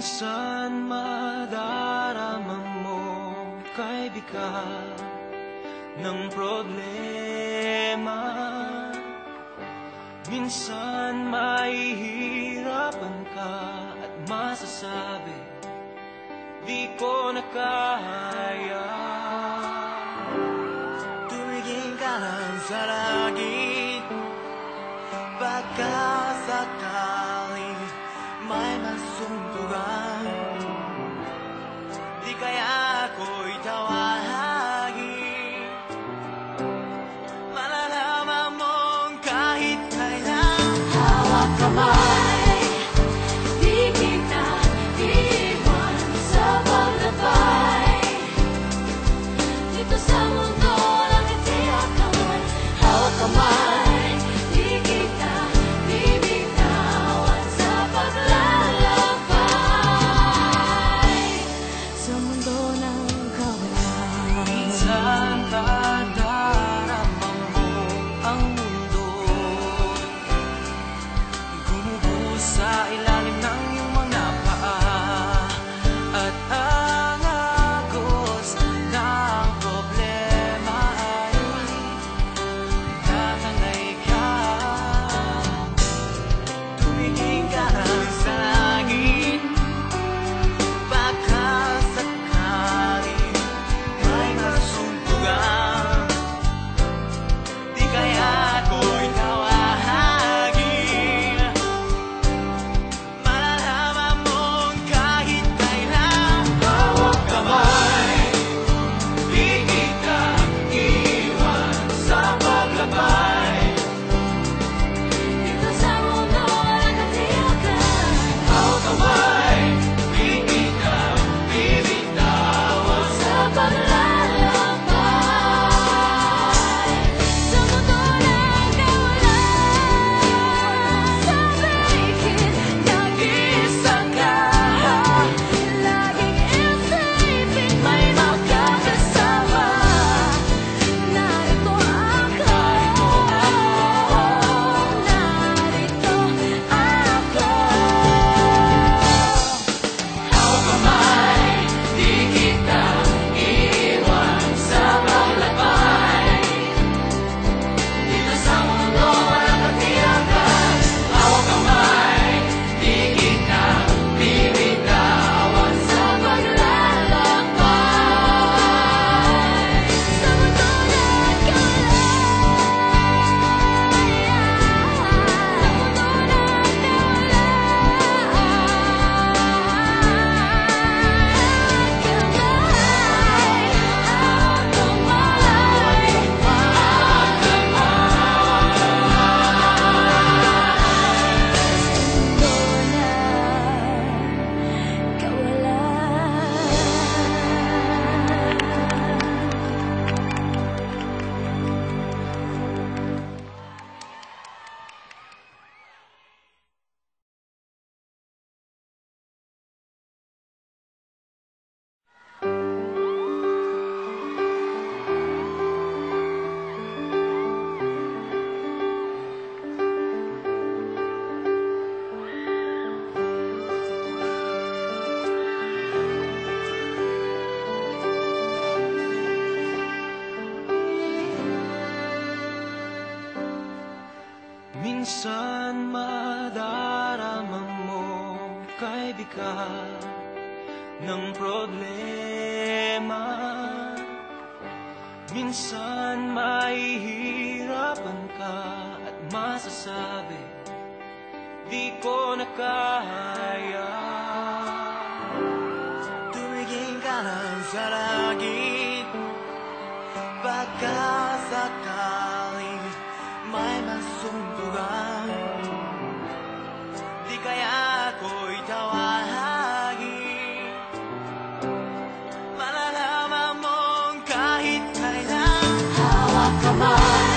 Minsan madarama mo kay bigat ng problema. Minsan mahihirapan ka at masasabi, di ko na kaya. Tumingin ka lang sa langit, baka sakali may masuntukan. Di kaya ako'y tawagin, malalaman mong kahit kailan. Hawak kamay, di kita iwan sa paglabay. Dito sa mundo lang itiyakan. Hawak kamay, di kita bibitawan sa paglalakbay. Sa mundo ng kawalan. Minsan tadarama mo ang mundo, gumuguho sa ilalim ng iyong mga paa. At ang agos ng problema ay tatangay ka. Tumingin ka lang sa langit, baka sakali may masuntukan. Di kaya ako'y tawagin, malalaman mong kahit kailan. Hawak kamay, di kita iwan sa paglabay. Dito sa mundo lang itiyakan. Hawak kamay, di kita bibitawan Sa paglalakbay. Sa mundo ng kawalan. Sa paligid nag-iisa ka. Laging isipin may makakasama. Narito ako. Narito ako. Hawak kamay, di kita iwan sa paglabay. Dito sa mundo walang katiyakan. Hawak kamay, di kita bibitawan Sa paglalakbay. Sa mundo ng Minsan madarama mo kay bigat ng problema. Minsan mahihirapan ka at masasabi, di ko na kaya. Tumingin ka lang sa langit, baka sakali may masuntukan. Di kaya ako'y tawagin, malalaman mong kahit kailan. Hawak kamay.